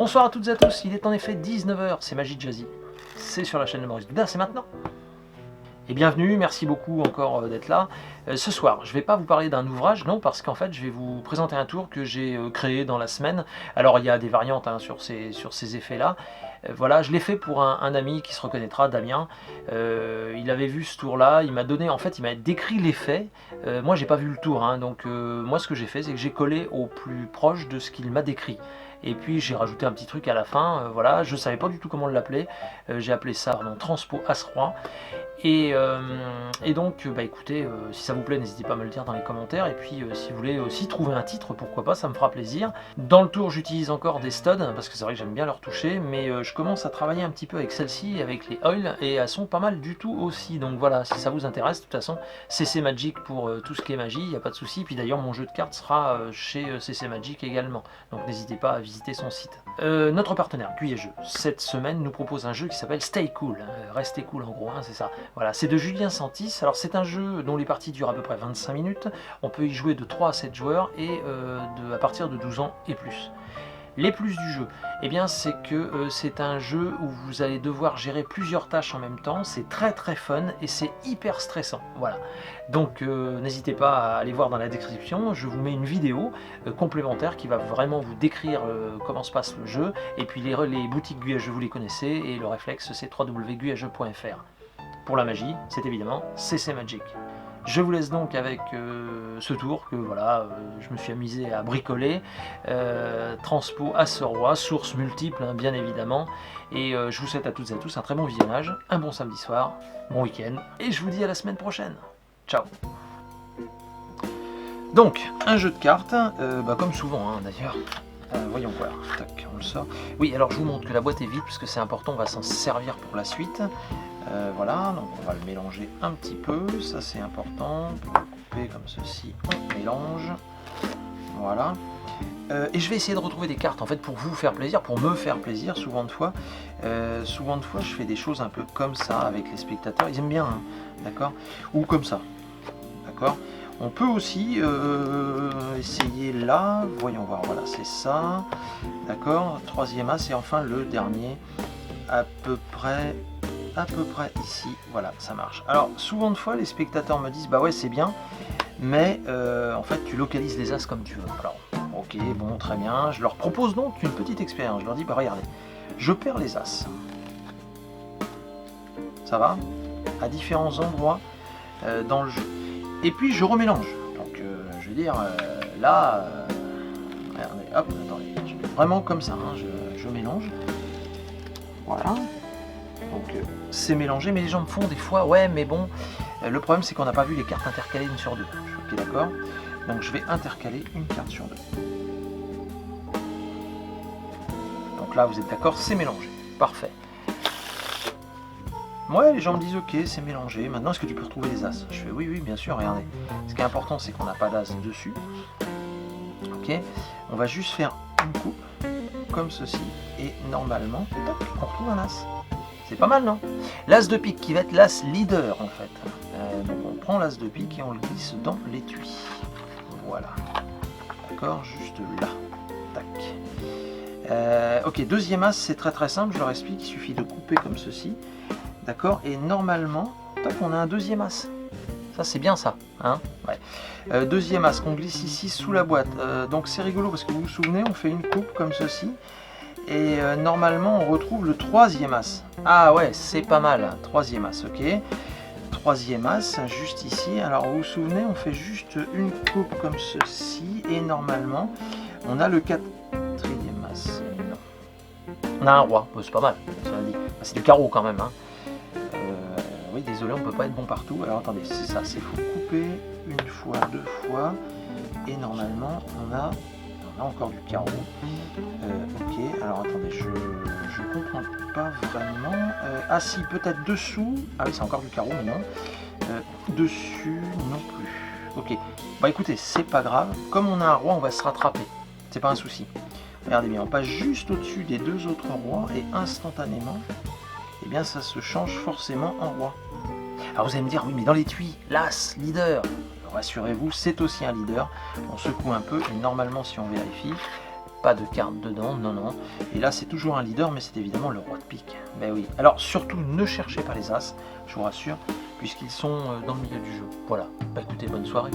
Bonsoir à toutes et à tous, il est en effet 19 h, c'est Magie Jazzy. C'est sur la chaîne de Maurice Boudin, c'est maintenant. Et bienvenue, merci beaucoup encore d'être là. Ce soir, je ne vais pas vous parler d'un ouvrage, non, parce qu'en fait, je vais vous présenter un tour que j'ai créé dans la semaine. Alors, il y a des variantes sur ces effets-là. Voilà, je l'ai fait pour un ami qui se reconnaîtra, Damien. Il avait vu ce tour-là, il m'a donné, en fait, il m'a décrit l'effet. Moi, j'ai pas vu le tour, donc moi, ce que j'ai fait, c'est que j'ai collé au plus proche de ce qu'il m'a décrit. Et puis j'ai rajouté un petit truc à la fin, voilà, je savais pas du tout comment l'appeler, j'ai appelé ça Transpo As-Roi. Et donc, écoutez, si ça vous plaît, n'hésitez pas à me le dire dans les commentaires. Et puis, si vous voulez aussi trouver un titre, pourquoi pas, ça me fera plaisir. Dans le tour, j'utilise encore des studs, parce que c'est vrai que j'aime bien leur toucher. Mais je commence à travailler un petit peu avec celle-ci, avec les oils, et elles sont pas mal du tout aussi. Donc voilà, si ça vous intéresse, de toute façon, CC Magic pour tout ce qui est magie, il n'y a pas de souci. Puis d'ailleurs, mon jeu de cartes sera chez CC Magic également. Donc n'hésitez pas à visiter son site. Notre partenaire, Guy Jeux, cette semaine, nous propose un jeu qui s'appelle Stay Cool. Restez cool en gros, c'est ça. Voilà, c'est de Julien Santis. Alors c'est un jeu dont les parties durent à peu près 25 minutes. On peut y jouer de 3 à 7 joueurs et à partir de 12 ans et plus. Les plus du jeu, c'est que c'est un jeu où vous allez devoir gérer plusieurs tâches en même temps. C'est très très fun et c'est hyper stressant. Voilà. Donc n'hésitez pas à aller voir dans la description. Je vous mets une vidéo complémentaire qui va vraiment vous décrire comment se passe le jeu. Et puis les boutiques Guy-Jeux, vous les connaissez. Et le réflexe, c'est www.guyjeux.fr. Pour la magie, c'est évidemment CC Magic. Je vous laisse donc avec ce tour que voilà, je me suis amusé à bricoler. Transpo As-Roi, sources multiples bien évidemment. Et je vous souhaite à toutes et à tous un très bon visionnage, un bon samedi soir, bon week-end. Et je vous dis à la semaine prochaine. Ciao. Donc, un jeu de cartes, comme souvent d'ailleurs. Voyons voir, tac, on le sort. Oui, alors je vous montre que la boîte est vide parce que c'est important, on va s'en servir pour la suite. Voilà, donc on va le mélanger un petit peu, ça c'est important. On peut le couper comme ceci, on mélange. Voilà. Et je vais essayer de retrouver des cartes en fait pour vous faire plaisir, pour me faire plaisir. Souvent de fois, je fais des choses un peu comme ça avec les spectateurs. Ils aiment bien, d'accord. Ou comme ça, d'accord. On peut aussi essayer là, voyons voir, voilà, c'est ça, d'accord, troisième as, et enfin le dernier, à peu près ici, voilà, ça marche. Alors, souvent de fois, les spectateurs me disent, bah ouais, c'est bien, mais en fait, tu localises les as comme tu veux. Alors, ok, bon, très bien, je leur propose donc une petite expérience, je leur dis, bah regardez, je perds les as, ça va, à différents endroits dans le jeu. Et puis je remélange, donc je veux dire, là, regardez, hop, attendez, je fais vraiment comme ça, je mélange, voilà, donc c'est mélangé, mais les gens me font des fois, ouais, mais bon, le problème c'est qu'on n'a pas vu les cartes intercalées une sur deux, ok, d'accord, donc je vais intercaler une carte sur deux. Donc là, vous êtes d'accord, c'est mélangé, parfait. Ouais, les gens me disent ok, c'est mélangé. Maintenant, est-ce que tu peux retrouver les as? Je fais oui, bien sûr, regardez. Ce qui est important, c'est qu'on n'a pas d'as dessus. Ok, on va juste faire une coupe, comme ceci, et normalement, tac, on retrouve un as. C'est pas mal, non? L'as de pique qui va être l'as leader, en fait. Donc, on prend l'as de pique et on le glisse dans l'étui. Voilà. D'accord, juste là. Tac. Ok, deuxième as, c'est très très simple, je leur explique, il suffit de couper comme ceci. D'accord, et normalement, tac, on a un deuxième as. Ça, c'est bien ça. Ouais. Deuxième as qu'on glisse ici sous la boîte. Donc, c'est rigolo parce que vous vous souvenez, on fait une coupe comme ceci. Et normalement, on retrouve le troisième as. Ah ouais, c'est pas mal. Troisième as, ok. Troisième as, juste ici. Alors, vous vous souvenez, on fait juste une coupe comme ceci. Et normalement, on a le quatrième as. Non. On a un roi. C'est pas mal. C'est du carreau quand même. Oui, désolé, on peut pas être bon partout. Alors attendez, c'est ça, c'est faut couper une fois, deux fois, et normalement on a encore du carreau. Ok, alors attendez, je comprends pas vraiment. Ah si, peut-être dessous. Ah oui, c'est encore du carreau, mais non. Dessus, non plus. Ok, bah écoutez, c'est pas grave. Comme on a un roi, on va se rattraper. C'est pas un souci. Regardez bien, on passe juste au-dessus des deux autres rois et instantanément, eh bien ça se change forcément en roi. Alors vous allez me dire, oui mais dans l'étui, l'as, leader, rassurez-vous, c'est aussi un leader. On secoue un peu et normalement si on vérifie, pas de carte dedans, non, non. Et là, c'est toujours un leader, mais c'est évidemment le roi de pique. Ben oui. Alors, surtout, ne cherchez pas les as, je vous rassure, puisqu'ils sont dans le milieu du jeu. Voilà. Bah écoutez, bonne soirée.